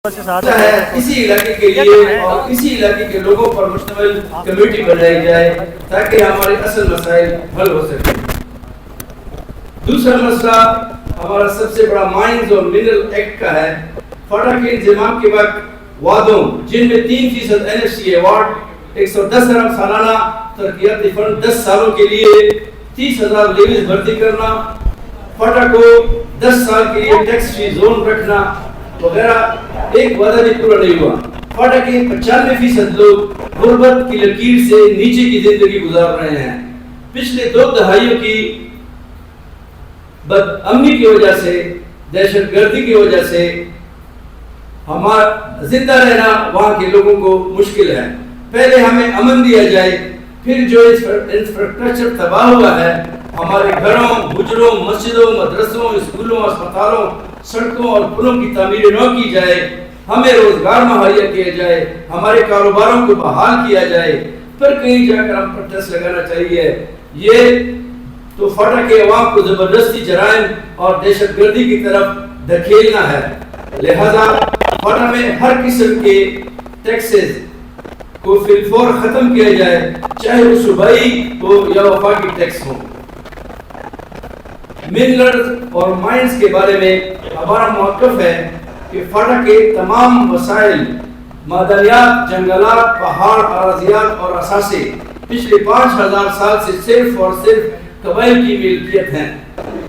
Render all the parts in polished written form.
سے ساتھ ہے اسی علاقے کے لیے اور اسی علاقے کے لوگوں پر مشتمل کمیٹی بنائی جائے تاکہ ہمارے اصل مسائل حل ہو سکیں۔ دوسرا مسئلہ ہمارا سب سے بڑا مائنز اور منرل ایکٹ کا ہے۔ فاٹا کے انضمام کے وقت وعدوں جن میں 3% NFC ایوارڈ، 110 ارب سالانہ ترقیاتی فنڈ 10 سالوں کے لیے، 30,000 لیویز بھرتی کرنا، فاٹا کو 10 سال کے لیے ٹیکس فری زون رکھنا وغیرہ، ایک وعدہ بھی پورا نہیں ہوا۔ فاٹا کے 95% لوگ غربت کی لکیر سے نیچے کی زندگی گزار رہے ہیں۔ پچھلے 2 دہائیوں کی بد امنی کی وجہ سے، دہشت گردی کی وجہ سے ہمارا زندہ رہنا وہاں کے لوگوں کو مشکل ہے۔ پہلے ہمیں امن دیا جائے، پھر جو انفراسٹرکچر تباہ ہوا ہے، ہمارے گھروں، حجروں، مسجدوں، مدرسوں، اسکولوں، اسپتالوں، سڑکوں اور پلوں کی تعمیر نو کی جائے، ہمیں روزگار مہیا کیا جائے، ہمارے کاروباروں کو بحال کیا جائے، پھر کہیں جا کر ہم پر ٹیکس لگانا چاہیے۔ یہ تو فاٹا کے عوام کو زبردستی جرائم اور دہشت گردی کی طرف دھکیلنا ہے۔ لہذا فاٹا میں ہر قسم کے ٹیکسز کو فی الفور ختم کیا جائے، چاہے وہ صوبائی ہو یا وفاقی ٹیکس ہو۔ منرلز اور مائنز کے بارے میں ہمارا موقف ہے کہ فاٹا کے تمام وسائل، معدنیات، جنگلات، پہاڑ، اراضیات اور اثاثے پچھلے 5000 سال سے صرف اور صرف قبائل کی ملکیت ہیں،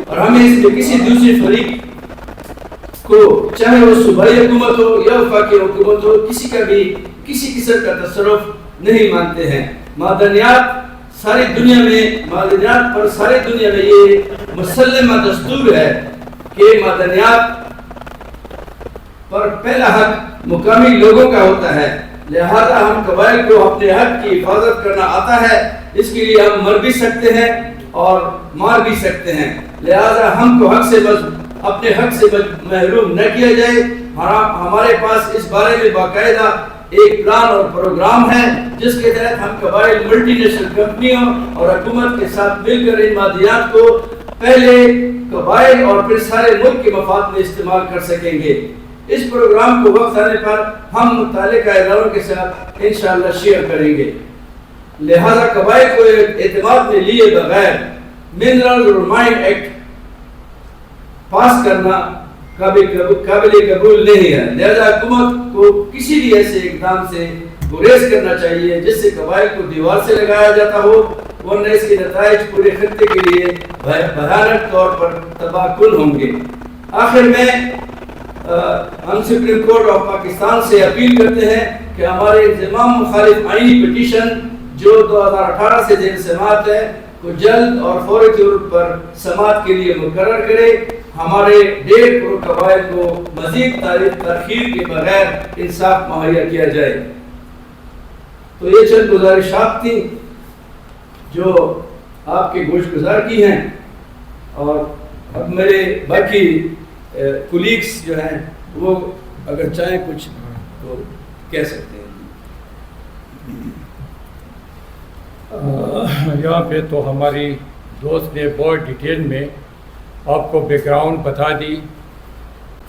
اور ہمیں اس میں کسی دوسری فریق کو، چاہے وہ صوبائی حکومت ہو یا وفاقی حکومت ہو، کسی کا بھی کسی قسم کا تصرف نہیں مانتے ہیں۔ معدنیات پر ساری دنیا میں یہ مسلمہ دستور ہے کہ معدنیات پر پہلا حق مقامی لوگوں کا ہوتا ہے، لہذا ہم قبائل کو اپنے حق کی حفاظت کرنا آتا ہے، اس کے لیے ہم مر بھی سکتے ہیں اور مار بھی سکتے ہیں، لہذا ہم کو اپنے حق سے محروم نہ کیا جائے۔ ہمارے پاس اس بارے میں باقاعدہ ایک پلان اور پروگرام ہے جس کے تحت ہم قبائل ملٹی نیشنل کمپنیوں اور حکومت کے ساتھ مل کر ان معدنیات کو پہلے قبائل اور پھر سارے ملک کے مفاد میں استعمال کر سکیں گے۔ اس پروگرام کو وقت آنے پر ہم متعلقہ اداروں کے ساتھ انشاءاللہ شیئر کریں گے۔ لہذا قبائل کو اعتماد میں لیے بغیر منرل اور مائن ایکٹ پاس کرنا قابل قبول نہیں ہے، لہذا حکومت کو کسی بھی ایسے اقدام سے گریز کرنا چاہیے جس سے قبائل کو دیوار سے لگایا جاتا ہو، ورنہ اس کے نتائج پورے خطے کے لیے بھیانک طور پر تباہ کن ہوں گے۔ آخر میں ہم سپریم کورٹ آف پاکستان سے اپیل کرتے ہیں کہ ہمارے انضمام مخالف آئینی پٹیشن جو 2018 سے زیر سماعت ہے کو جلد اور فوری طور پر سماعت کے لیے مقرر کرے، ہمارے 1.5 کروڑ قبائل کو مزید تاخیر کے بغیر انصاف مہیا کیا جائے۔ تو یہ چند گزارشات تھیں جو آپ کے گوش گزار کی ہیں، اور اب میرے باقی کولیگس جو ہیں وہ اگر چاہیں کچھ تو کہہ سکتے ہیں۔ یہاں پہ تو ہماری دوست نے بہت ڈیٹیل میں آپ کو بیک گراؤنڈ بتا دی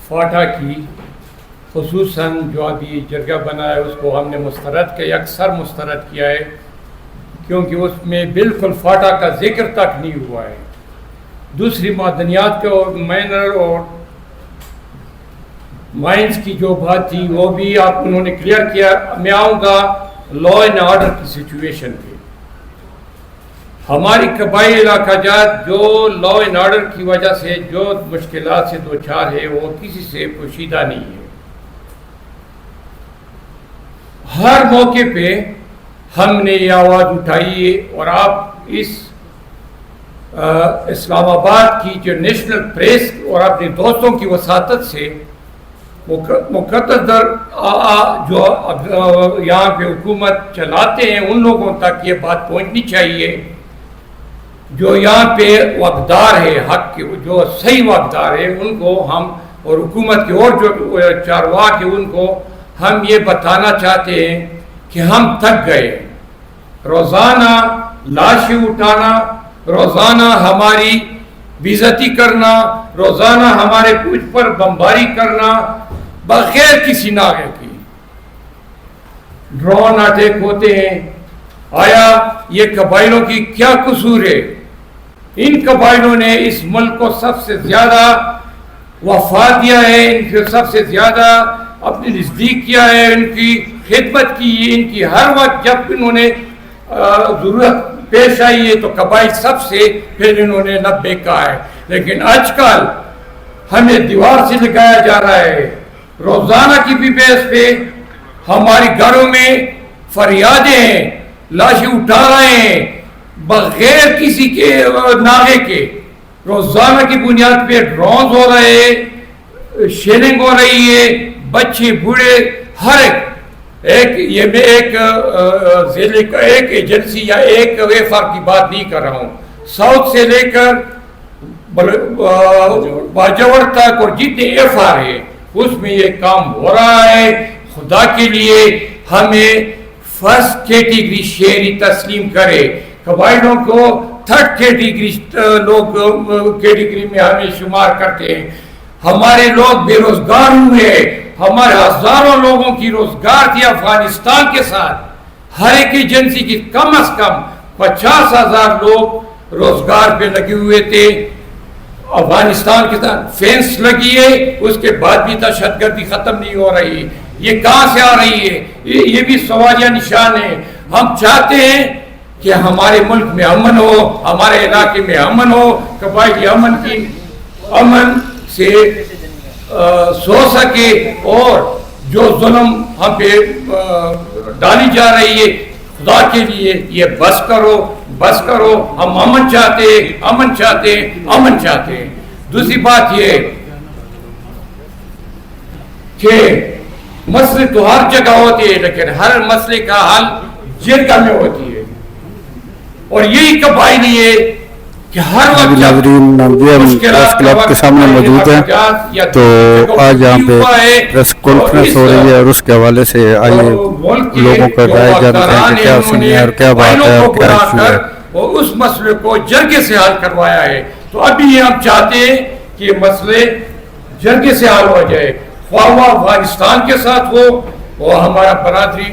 فاٹا کی، خصوصاً جو ابھی جرگہ بنا ہے اس کو ہم نے مسترد کیا، اکثر مسترد کیا ہے، کیونکہ اس میں بالکل فاٹا کا ذکر تک نہیں ہوا ہے۔ دوسری معدنیات کے اور مائنر اور مائنز کی جو بات تھی وہ بھی انہوں نے کلیئر کیا۔ میں آؤں گا لا اینڈ آرڈر کی سچویشن پہ۔ ہماری قبائلی علاقہ جات جو لا اینڈ آرڈر کی وجہ سے جو مشکلات سے دوچار ہے وہ کسی سے پوشیدہ نہیں ہے۔ ہر موقع پہ ہم نے یہ آواز اٹھائی ہے، اور آپ اس اسلام آباد کی جو نیشنل پریس اور اپنے دوستوں کی وساطت سے مقتدر جو یہاں پہ حکومت چلاتے ہیں ان لوگوں تک یہ بات پہنچنی چاہیے جو یہاں پہ واقدار ہے، حق کے جو صحیح واقدار ہے ان کو ہم، اور حکومت کے اور جو چارواہ کے ان کو ہم یہ بتانا چاہتے ہیں کہ ہم تھک گئے۔ روزانہ لاشیں اٹھانا، روزانہ ہماری بے عزتی کرنا، روزانہ ہمارے کچھ پر بمباری کرنا، بغیر کسی ناغے کی ڈرون اٹیک ہوتے ہیں. آیا یہ قبائلوں کی کیا قصور ہے؟ ان قبائلوں نے اس ملک کو سب سے زیادہ وفا دیا ہے، ان کو سب سے زیادہ اپنے نزدیک کیا ہے، ان کی خدمت کی، ان کی ہر وقت جب انہوں نے ضرورت پیش آئی ہے تو قبائل سب سے پھر انہوں نے لبیک کہا ہے. لیکن آج کل ہمیں دیوار سے لگایا جا رہا ہے. روزانہ کی بھی بیس پہ ہمارے گھروں میں فریادیں ہیں، لاشیں اٹھا رہے ہیں بغیر کسی کے ناغے کے. روزانہ کی بنیاد پہ ڈرونز ہو رہے ہیں، شیلنگ ہو رہی ہے، بچے بوڑھے ہر ایک ایجنسی یا ایک ویفر کی بات نہیں کر رہا ہوں، ساؤتھ سے لے کر باجوڑ تک اور جتنے ایفر ہے اس میں یہ کام ہو رہا ہے. خدا کے لیے ہمیں فرسٹ کیٹیگری شہری تسلیم کرے. قبائلوں کو تھرڈ کیٹیگری لوگ کیٹیگری میں ہمیں شمار کرتے ہیں. ہمارے لوگ بے روزگار ہوئے، ہمارے ہزاروں لوگوں کی روزگار تھی افغانستان کے ساتھ. ہر ایک ایجنسی کی کم از کم 50,000 لوگ روزگار پہ لگے ہوئے تھے. افغانستان کے ساتھ فینس لگی ہے، اس کے بعد بھی دہشت گردی ختم نہیں ہو رہی. یہ کہاں سے آ رہی ہے؟ یہ بھی سوالیہ نشان ہے. ہم چاہتے ہیں کہ ہمارے ملک میں امن ہو، ہمارے علاقے میں امن ہو، قبائلی امن سے سو سکے، اور جو ظلم ہم پہ ڈالی جا رہی ہے خدا کے لیے یہ بس کرو. ہم امن چاہتے ہیں. دوسری بات یہ کہ مسئلے تو ہر جگہ ہوتے ہیں لیکن ہر مسئلے کا حل جرگہ میں ہوتی ہے، اور یہی قبائلی ہے کہ ہر وقت ناظرین پریس کلب کے سامنے موجود ہیں، تو آج یہاں پہ پریس کانفرنس ہو رہی ہے اور اس کے حوالے سے آئیے لوگوں کا رائے جانتے ہیں کہ کیا سنی ہے اور کیا بات ہے اور کیا ایشو ہے. اور اس مسئلے کو جرگے سے حل کروایا ہے. تو ابھی ہم چاہتے ہیں کہ یہ مسئلے جرگے سے حل ہو جائے، خواہ وہ افغانستان کے ساتھ ہو اور ہمارا برادری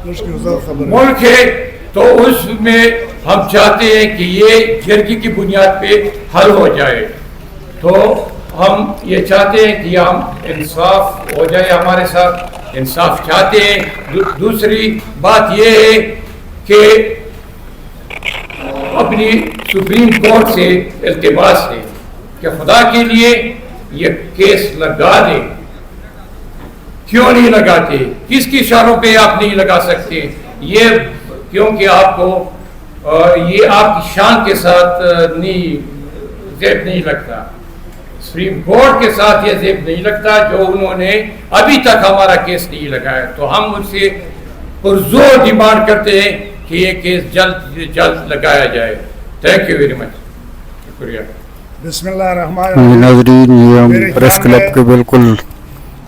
ملک ہے، تو اس میں ہم چاہتے ہیں کہ یہ جرگے کی بنیاد پہ حل ہو جائے. تو ہم یہ چاہتے ہیں کہ ہم انصاف ہو جائے، ہمارے ساتھ انصاف چاہتے ہیں. دوسری بات یہ ہے کہ اپنی سپریم کورٹ سے التماس ہے کہ خدا کے لیے یہ کیس لگا دے. کیوں نہیں لگاتے؟ کس کی اشاروں پہ آپ نہیں لگا سکتے؟ یہ کیونکہ آپ کو یہ آپ کی شان کے ساتھ زیب نہیں لگتا، سپریم کورٹ کے ساتھ یہ زیب نہیں لگتا جو انہوں نے ابھی تک ہمارا کیس نہیں لگایا. تو ہم ان سے پرزور ڈیمانڈ کرتے ہیں کہ یہ کیس جلد لگایا جائے. Thank you very much. شکریہ. بسم اللہ الرحمن الرحیم. ناظرین یہ ہم پریس کلب کے بالکل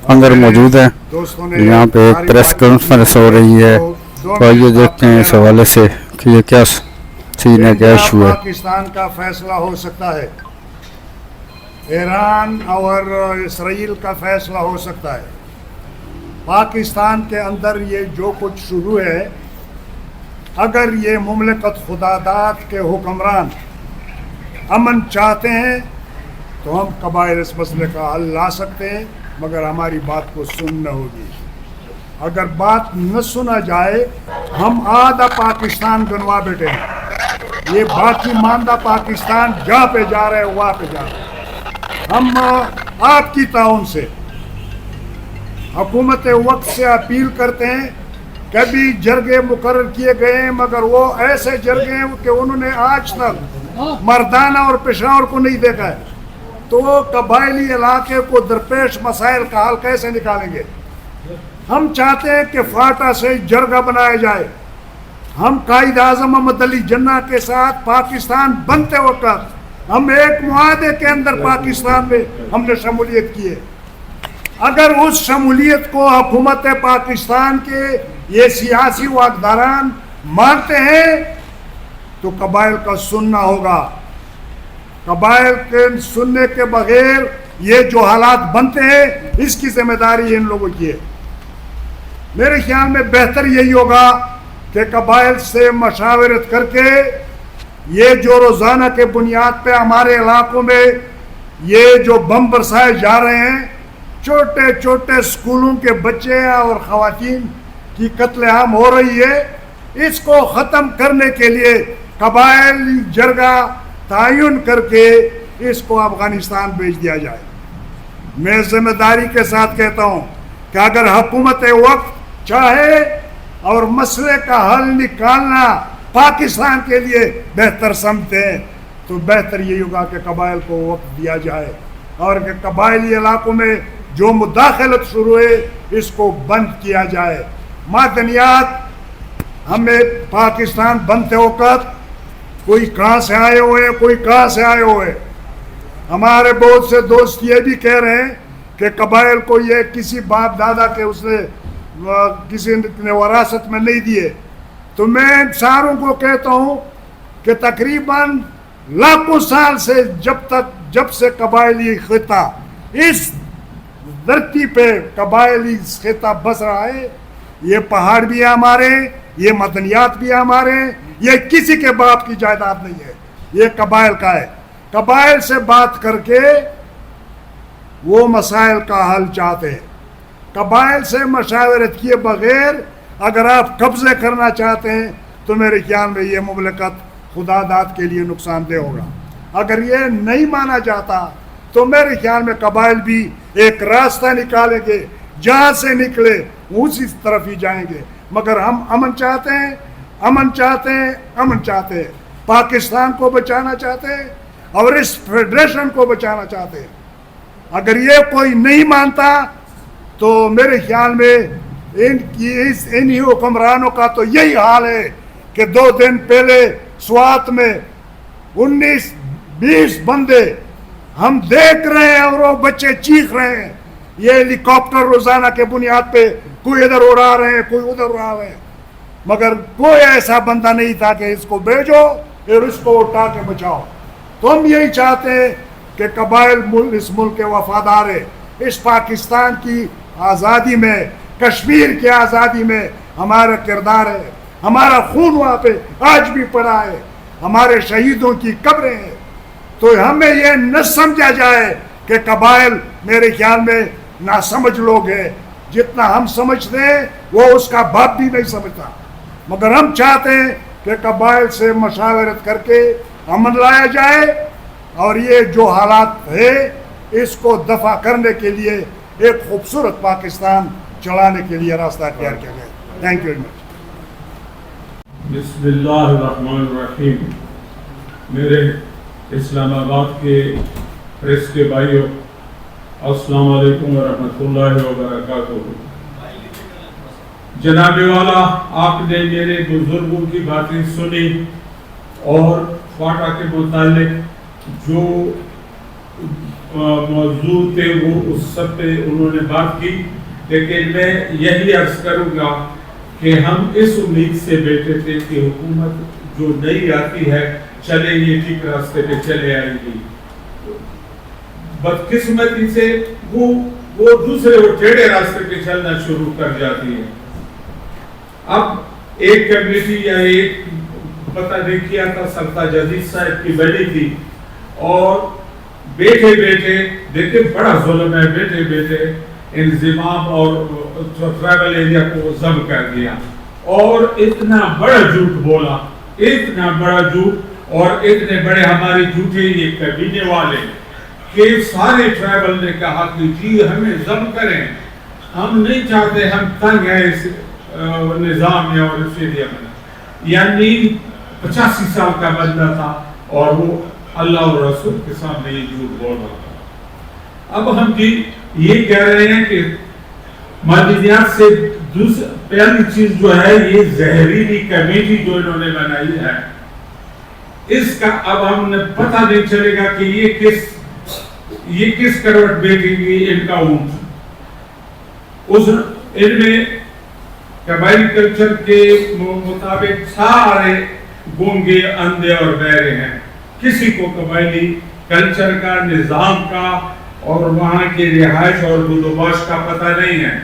اندر موجود ہیں، یہاں پہ ایک پریس کانفرنس ہو رہی ہے، تو آئیے دیکھتے ہیں اس حوالے سے کہ یہ کیا سین ہے، کیا ایشو ہے. پاکستان کا فیصلہ ہو سکتا ہے، ایران اور اسرائیل کا فیصلہ ہو سکتا ہے. پاکستان کے اندر یہ جو کچھ شروع ہے، اگر یہ مملکت خدا داد کے حکمران امن چاہتے ہیں تو ہم قبائل اس مسئلے کا حل لا سکتے ہیں، مگر ہماری بات کو سننا ہوگی. اگر بات نہ سنا جائے ہم آدھا پاکستان گنوا بیٹھے ہیں. یہ باقی ماندہ پاکستان جہاں پہ جا رہے ہیں وہاں پہ جا رہے ہیں. ہم آپ کی تعاون سے حکومت وقت سے اپیل کرتے ہیں. کبھی جرگے مقرر کیے گئے ہیں مگر وہ ایسے جرگے ہیں کہ انہوں نے آج تک مردانہ اور پشاور کو نہیں دیکھا ہے. تو قبائلی علاقے کو درپیش مسائل کا حل کیسے نکالیں گے؟ ہم چاہتے ہیں کہ فاٹا سے جرگہ بنایا جائے. ہم قائد اعظم محمد علی جناح کے ساتھ پاکستان بنتے وقت ہم ایک معاہدے کے اندر پاکستان میں ہم نے شمولیت کی ہے. اگر اس شمولیت کو حکومت پاکستان کے یہ سیاسی واقداران مانتے ہیں تو قبائل کا سننا ہوگا. قبائل کے سننے کے بغیر یہ جو حالات بنتے ہیں اس کی ذمہ داری ان لوگوں کی ہے. میرے خیال میں بہتر یہی ہوگا کہ قبائل سے مشاورت کر کے یہ جو روزانہ کے بنیاد پہ ہمارے علاقوں میں یہ جو بم برسائے جا رہے ہیں، چھوٹے چھوٹے اسکولوں کے بچے اور خواتین کی قتل عام ہو رہی ہے، اس کو ختم کرنے کے لیے قبائلی جرگہ تعین کر کے اس کو افغانستان بھیج دیا جائے. میں ذمہ داری کے ساتھ کہتا ہوں کہ اگر حکومت وقت چاہے اور مسئلے کا حل نکالنا پاکستان کے لیے بہتر سمجھتے ہیں تو بہتر یہی ہوگا کہ قبائل کو وقت دیا جائے اور کہ قبائلی علاقوں میں جو مداخلت شروع ہے اس کو بند کیا جائے. معدنیات ہمیں پاکستان بنتے وقت کوئی کہاں سے آئے ہوئے کوئی کہاں سے آئے ہوئے. ہمارے بہت سے دوست یہ بھی کہہ رہے ہیں کہ قبائل کو یہ کسی باپ دادا کے اس نے کسی نے وراثت میں نہیں دیے. تو میں ساروں کو کہتا ہوں کہ تقریباً لاکھوں سال سے جب سے قبائلی خطہ اس دھرتی پہ قبائلی خطہ بس رہا ہے، یہ پہاڑ بھی ہمارے، یہ معدنیات بھی ہمارے، یہ کسی کے باپ کی جائیداد نہیں ہے، یہ قبائل کا ہے. قبائل سے بات کر کے وہ مسائل کا حل چاہتے ہیں. قبائل سے مشاورت کیے بغیر اگر آپ قبضے کرنا چاہتے ہیں تو میرے خیال میں یہ مملکت خدا داد کے لیے نقصان دہ ہوگا. اگر یہ نہیں مانا جاتا تو میرے خیال میں قبائل بھی ایک راستہ نکالیں گے، جہاں سے نکلے اسی طرف ہی جائیں گے. مگر ہم امن چاہتے ہیں، امن چاہتے ہیں، امن چاہتے ہیں، پاکستان کو بچانا چاہتے ہیں اور اس فیڈریشن کو بچانا چاہتے ہیں. اگر یہ کوئی نہیں مانتا تو میرے خیال میں انہی حکمرانوں کا تو یہی حال ہے کہ 2 دن پہلے سوات میں 19-20 بندے ہم دیکھ رہے ہیں اور وہ بچے چیخ رہے ہیں. یہ ہیلی کاپٹر روزانہ کے بنیاد پہ کوئی ادھر اڑا رہے ہیں کوئی ادھر اڑا رہے ہیں، مگر کوئی ایسا بندہ نہیں تھا کہ اس کو بھیجو اور اس کو اٹھا کے بچاؤ. تو ہم یہی چاہتے ہیں کہ قبائل اس ملک کے وفادار ہے. اس پاکستان کی آزادی میں، کشمیر کی آزادی میں ہمارا کردار ہے، ہمارا خون وہاں پہ آج بھی پڑا ہے، ہمارے شہیدوں کی قبریں ہیں. تو ہمیں یہ نہ سمجھا جائے کہ قبائل میرے خیال میں ناسمجھ لوگ ہیں. جتنا ہم سمجھتے ہیں وہ اس کا باپ بھی نہیں سمجھتا. مگر ہم چاہتے ہیں کہ قبائل سے مشاورت کر کے امن لایا جائے اور یہ جو حالات ہے اس کو دفع کرنے کے لیے ایک خوبصورت پاکستان چلانے کے لیے راستہ اختیار کیا جائے. Thank you very much. بسم اللہ الرحمن الرحیم. میرے اسلام آباد کے پریس کے بھائیوں، السلام علیکم ورحمۃ اللہ وبرکاتہ. جناب والا، آپ نے میرے بزرگوں کی باتیں سنی اور فاٹا کے متعلق جو موضوع تھے وہ اس سب پہ انہوں نے بات کی. لیکن میں یہی عرض کروں گا کہ ہم اس امید سے بیٹھے تھے کہ حکومت جو نئی آتی ہے چلے یہ ٹھیک راستے پہ چلے آئے گی. بدقسمتی سے وہ دوسرے وہ ٹیڑھے راستے پہ چلنا شروع کر جاتی ہے. اب ایک کمیٹی یا ایک پتہ نہیں کیا تھا، سرتاج عزیز صاحب کی بنی تھی اور بیٹھے بیٹھے دیکھیں بڑا ظلم ہے، بیٹھے بیٹھے انضمام اور ٹرائبل ایریا کو ضبط کر دیا اور اتنا بڑا جھوٹ بولا، اتنا بڑا جھوٹ اور اتنے بڑے ہمارے جھوٹے یہ کبینے والے کہ سارے ٹرائبل نے کہا کہ جی ہمیں ضبط کریں، ہم نہیں چاہتے، ہم تنگ ہیں اس نظام میں اور اس ایریا میں. یعنی 85 سال کا بندہ تھا اور وہ اللہ اور رسول کے سامنے یہ جھوٹ بول رہا تھا. اب ہم جی یہ کہہ رہے ہیں کہ معدنیات سے پہلی چیز جو ہے یہ زہریلی کمیٹی جو انہوں نے بنائی ہے، اس کا اب ہم نے پتہ نہیں چلے گا کہ یہ کس کروٹ بیٹھے گی ان کا اونٹ. ان میں قبائلی کلچر کے مطابق سارے گونگے، اندھے اور بہرے ہیں. کسی کو قبائلی کلچر کا، نظام کا اور وہاں کی رہائش اور بندوبست کا پتہ نہیں ہے.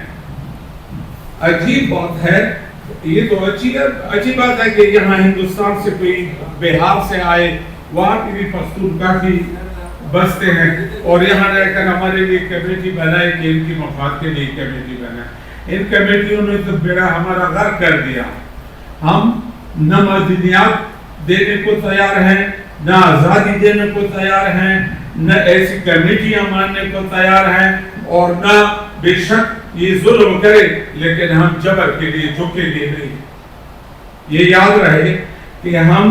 عجیب بات ہے, یہ تو اچھی بات ہے کہ یہاں ہندوستان سے کوئی بہار سے آئے, وہاں کی بھی پختون کافی بستے ہیں, اور یہاں رہ کر ہمارے لیے کمیٹی بنائے کہ ان کی مفاد کے لیے کمیٹی بنائے. ان کمیٹیوں نے تو بیڑا ہمارا غرق کر دیا. ہم نہ مدنیات دینے کو تیار ہیں, نہ آزادی دینے کو تیار ہیں, نہ ایسی کمیٹیاں ماننے کو تیار ہیں, اور نہ بے شک یہ ظلم کرے لیکن ہم جبر کے لیے جھکیں گے نہیں. یہ یاد رہے کہ ہم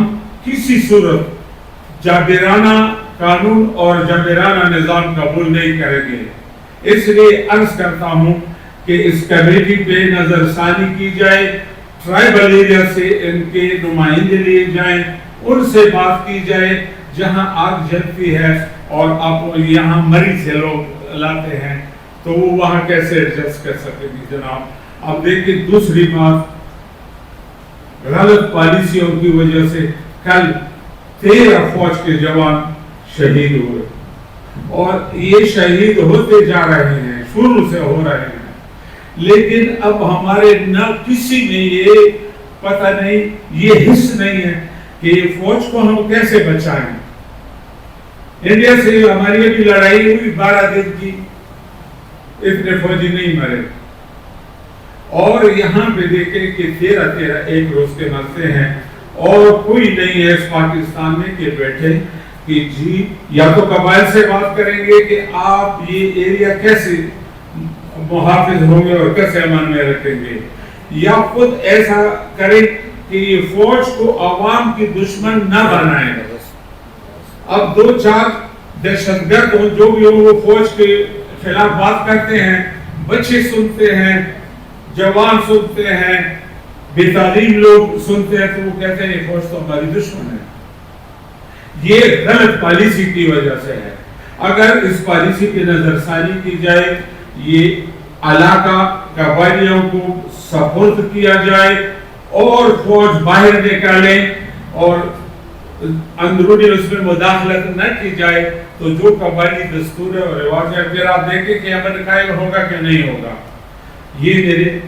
کسی صورت جابرانہ قانون اور جابرانہ نظام قبول نہیں کریں گے. اس لیے عرض کرتا ہوں کہ اس کمیٹی پہ نظر ثانی کی جائے, ٹرائبل ایریا سے ان کے نمائندے لیے جائیں, ان سے بات کی جائے. جہاں آگ جلتی ہے اور آپ یہاں مریض سے لوگ لاتے ہیں تو وہ وہاں کیسے ایڈجسٹ کر سکتے ہیں جناب. اب دیکھیں دوسری بات, غلط پالیسیوں کی وجہ سے کل 13 فوج کے جوان شہید ہوئے, اور یہ شہید ہوتے جا رہے ہیں, شروع سے ہو رہے ہیں. لیکن اب ہمارے نہ کسی نے یہ پتہ نہیں, یہ حس نہیں ہے کہ یہ فوج کو ہم کیسے بچائیں. انڈیا سے ہماری ابھی لڑائی ہوئی 12 دن کی, اتنے فوجی نہیں مرے, اور یہاں پہ دیکھیں کہ 13 ایک روز کے مرتے ہیں, اور کوئی نہیں ہے اس پاکستان میں کہ بیٹھے کہ جی یا تو قبائل سے بات کریں گے کہ آپ یہ ایریا کیسے محافظ ہوں گے اور کیسے امن میں رکھیں گے, یا خود ایسا کریں کہ یہ فوج کو عوام کی دشمن نہ بنائیں. اب 2-4 دہشت گرد جو بھی ہوں وہ فوج کے خلاف بات کرتے ہیں, بچے سنتے ہیں, جوان سنتے ہیں, بے تعلیم لوگ سنتے ہیں, تو وہ کہتے ہیں یہ فوج تو ہماری دشمن ہے. یہ غلط پالیسی کی وجہ سے ہے. اگر اس پالیسی کی نظر ثانی کی جائے, یہ علاقہ قبائلیوں کو سپرد کیا جائے اور فوج باہر نکالیں اور اندرونی اس میں مداخلت نہ کی جائے, تو جو قبائلی دستور اور رواج ہے پھر آپ دیکھیں کہ امن قائم ہوگا کہ نہیں ہوگا. یہ میرے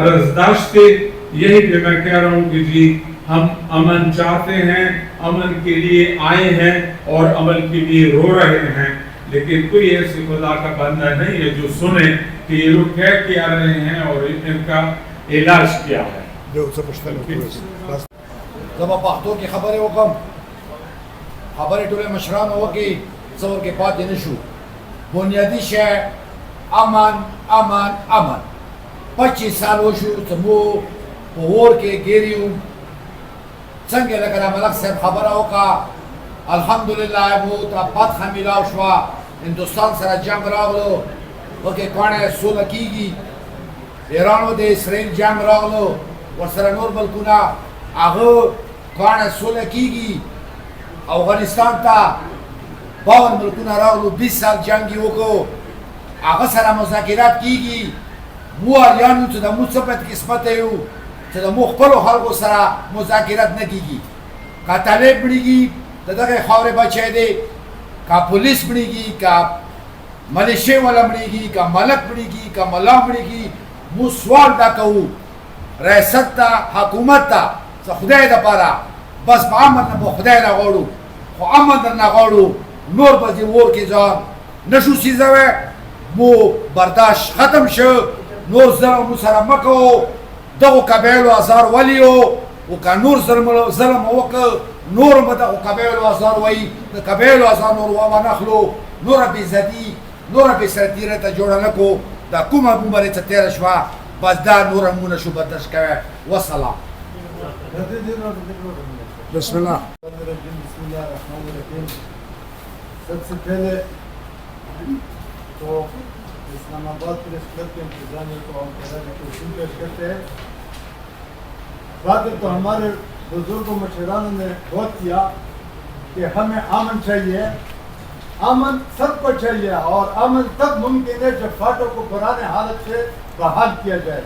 عرضداشت تھے. یہی پہ میں کہہ رہا ہوں کہ جی ہم امن چاہتے ہیں, امن کے لیے آئے ہیں اور امن کے لیے رو رہے ہیں, لیکن کوئی ایسی خدا کا بندہ نہیں ہے جو سنے کہ یہ لوگ کیا رہے ہیں اور ان کا علاج کیا ہے. زما پختو کی خبریں وکم, خبریں ټول مشران وکي, څور کې پاتې نشو. بنیادی شی امن امن امن. 25 سال وشو چې مو په اور کې ګیریو, څنګه لکه ملک صاحب خبره وکړه, الحمدلله مو ته فتح میلاو شوه, هندوستان سره جنگ راغلو, وکې کاڼه سوله کیږي, ایران و د اسرائیل جنگ راغلو, ورسره نور ملکونه هغه کاڼه سوله کیږي. افغانستان ته 52 ملکونه راغلو, 20 سال جنگ یې وکړو, هغه سره مذاکرات کیږي. مو اریان یو چې د مو څه په قسمت یو چې د مو خپلو خلکو سره مذاکرات نه کیږي. که طالب مړېږي د دغې خاورې بچی دی, که پولیس مړېږي, که ملیشې والا مړېږي, که ملک مړېږي, که ملا مړېږي, مو سوال دا کوو ریاست ته, حکومت ته, څه خدای دپاره بس په امن نه به خدای نه غواړو, خو امن در نه غواړو, نور به دې اور کې ځان نشو سیزوی. مو برداشت ختم شو, نور ظلم مو سره مه کوو. دغو قبایلو ازار ولیو, او که نور ظلم وکړ نور به دغو قبایلو ازار وایي, د قبایلو ازار نور وانخلو, نوره بېعزتي نوره بېسرتیرۍ ته جوړه نه کړو. دا کومه بومره چې تېره شوه بس دا نوره مو نشو برداشت کوی. وسلام. بسم اللہ. بسم اللہ الرحمن الرحیم. سب سے پہلے تو اسلام آباد پریس کلب کے انتظامیہ کو ہم تحسین پیش کرتے ہیں. بات تو ہمارے بزرگ و مشرانوں نے بہت کیا کہ ہمیں امن چاہیے, امن سب کو چاہیے, اور امن تب ممکن ہے جب فاٹوں کو پرانے حالت سے بحال کیا جائے.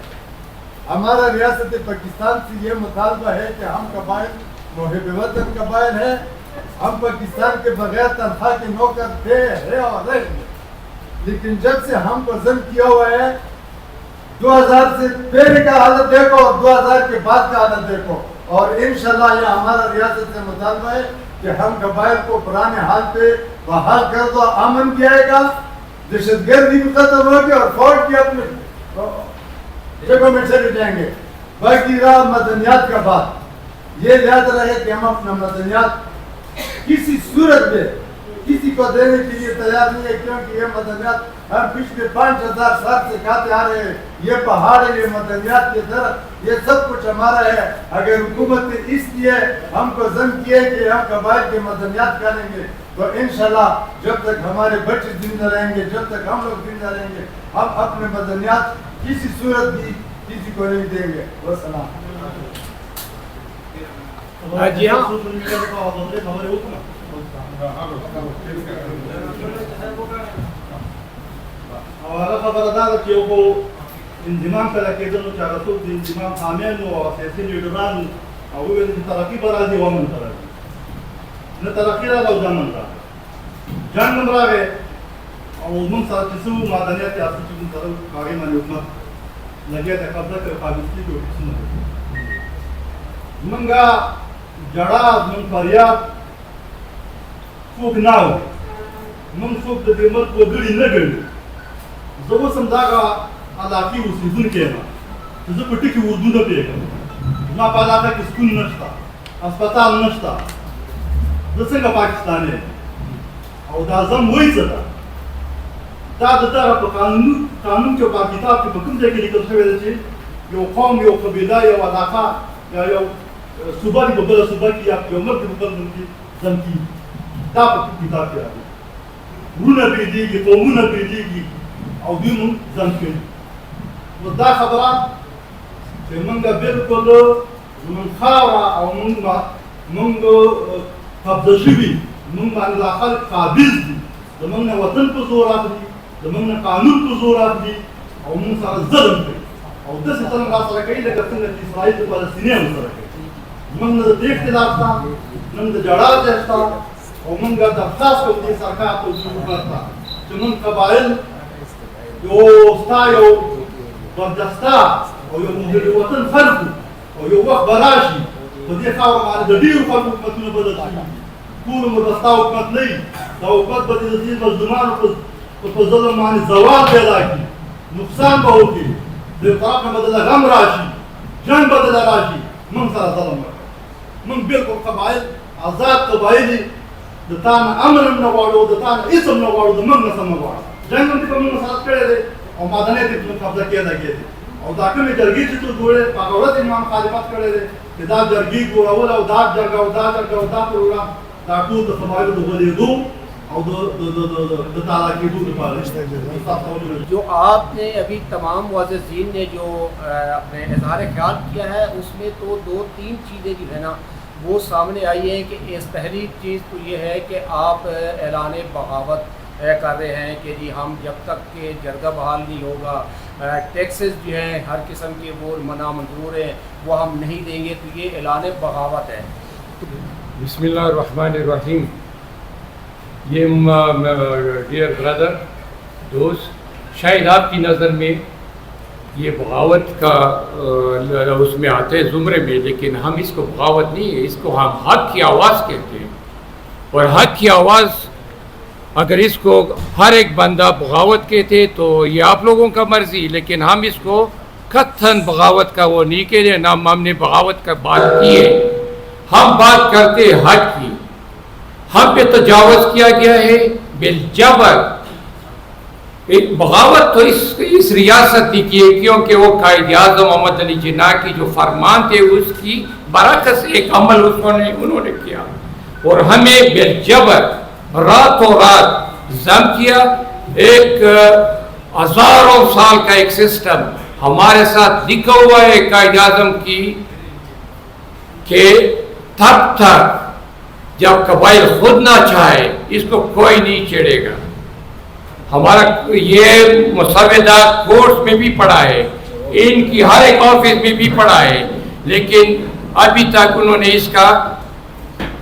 ہمارا ریاست پاکستان سے یہ مطالبہ ہے کہ ہم قبائل محب وطن قبائل ہیں, ہم پاکستان کے بغیر تنخواہ کے نوکر تھے ہے اور رہیں گے، لیکن جب سے ہم کو ضم کیا ہوا ہے 2000 سے پہلے کا حالت دیکھو اور 2000 کے بعد کا حالت دیکھو، اور انشاءاللہ یہ ہمارا ریاست سے مطالبہ ہے کہ ہم قبائل کو پرانے حال پہ بحال کر دو، امن بھی آئے گا، دہشت گردی بھی ختم ہوگی اور فوج بھی اپنے جگہوں میں چلے جائیں گے۔ باقی رہا مدنیات کا بات، یہ یاد رہے کہ ہم اپنا مدنیات کسی صورت میں کسی کو دینے کے لیے تیار نہیں ہے، کیونکہ یہ مدنیات ہم پچھلے 5000 سال سے کھاتے آ رہے ہیں، یہ پہاڑ ہے، یہ مدنیات کے درخت، یہ سب کچھ ہمارا ہے۔ اگر حکومت نے اس لیے ہم کو ضم کیے کہ ہم قبائل کے مدنیات کریں گے، تو انشاءاللہ جب تک ہمارے بچے زندہ رہیں گے، جب تک ہم لوگ زندہ رہیں گے، ہم اپنے مدنیات کسی صورت بھی کسی کو نہیں دیں گے۔ والسلام۔ جی ہاں، ہمارا خبردار کیوں کو انضمام پیدا کېدل چې هغه څوک د انضمام حامیان وو او سیاسي لیډران وو، هغوی ویل چې ترقي به راځي او امن به راځي، نه ترقي راغله او نه امن راغی، جنګ هم راغی او موږ سره چې څه وو معدنیات یې هڅه چې موږ سره هغې باندې حکومت لګیا دی، قبضه کوي، پابندي کوي، څه زمونږ جړا زمونږ فریاد څوک نه اوري، موږ څوک د دې ملک وګړي نه ګڼو. زه اوس هم دغه علاقې اوسېدونکی یم چې زه په ټکي اردو نه پوهېږم، زما په علاقه کې سکون نشته، هسپتال نشته، زه څنګه پاکستانی یم؟ او دا ضم وایي څه ده؟ دا د دغه په قانون کې او په کتاب کې په کوم ځای کې لیکل شوی ده چې یو قوم، یو قبیله، یو علاقه یا یو صوبه دې په بله صوبه کې یا یو ملک دې په بل ملک کې ضم کېږي، دا په کوم کتاب کې راغلي؟ ورونه بېلېږي، قومونه بېلېږي او دوی مونږ ضم کوي. نو دا خبره چې مونږ بلکل زمونږ خاوره او مونږ قبضه شوي، مونږ باندې دا خلک قابض دي، زمونږ نه وطن په زور اخلي، زمونږ نه قانون په زور اخلي او مونږ سره ظلم کوي او داسې ظلم راسره کوي لکه څنګه چې اسرائیل د فلسطینیانو سره کوي. زمونږ نه د دې اختلاف شته، نه د جړا ځای شته او مونږ درخواست کوو دې سرکار ته، حکومت ته چې مونږ قبایل یو ستا یو بردسته او یو د وطن خلکو او یو وخت به راشي په دې خاوره باندې د ډېرو خلکو حکومتونه بدل شوي، ټول عمر به ستا حکومت نه وي، دا حکومت به د دې مظلومانو په ظلم باندې زوال پیدا کړي، نقصان به وکړي، د یو طرف نه به دله غم راشي، جنګ به دله راشي، موږ سره ظلم وکړي. موږ بلکل قبایل آزاد قبایل د تا نه امن هم نه غواړو، د تا نه هېڅ هم نه غواړو، د موږ نه څه هم نه غواړو. جنګ هم دې په موږ مسلط کړی دی او معدنیات یې په قبضه کې لګېدې او دا کومې جرګې چې تو جوړې په هغه ورځ یې ما مخالفت کړی دی چې دا جرګې جوړول او دا جرګه او دا جرګه او دا پروګرام دا ټول د قبایلو د غولېدو او د تالا کېدو لپاره. جو آپ نے ابھی تمام معززین نے جو اپنے اظہار خیال کیا ہے اس میں تو 2-3 چیزیں جو ہے نا وہ سامنے آئی ہیں کہ اس پہلی چیز تو یہ ہے کہ آپ اعلان بغاوت کر رہے ہیں کہ جی ہم جب تک کہ جرگہ بحال نہیں ہوگا، ٹیکسز جو ہیں ہر قسم کے وہ نامنظور ہیں وہ ہم نہیں دیں گے، تو یہ اعلان بغاوت ہے. بسم اللہ الرحمن الرحیم. یہ ڈیئر بردر دوست، شاید آپ کی نظر میں یہ بغاوت کا اس میں آتے ہیں زمرے میں، لیکن ہم اس کو بغاوت نہیں ہے، اس کو ہم حق کی آواز کہتے ہیں. اور حق کی آواز اگر اس کو ہر ایک بندہ بغاوت کہتے تو یہ آپ لوگوں کا مرضی، لیکن ہم اس کو قطعاً بغاوت کا وہ نہیں کہہ رہے، نہ ہم نے بغاوت کا بات کی ہے. ہم بات کرتے ہیں حق کی. ہم پہ تجاوز کیا گیا ہے بالجبر. ایک بغاوت تو اس ریاست نے کی ہے کیونکہ وہ قائد اعظم محمد علی جناح کی جو فرمان تھے اس کی برعکس ایک عمل انہوں نے کیا اور ہمیں بالجبر راتوں رات ضم کیا. ایک ہزاروں سال کا ایک سسٹم ہمارے ساتھ لکھا ہوا ہے قائد اعظم کی کہ تب تک جب قبائل خود نہ چاہے اس کو کوئی نہیں چھیڑے گا. ہمارا یہ مسودہ کورس میں بھی پڑھا ہے، ان کی ہر ایک آفس میں بھی پڑھا ہے، لیکن ابھی تک انہوں نے اس کا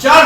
4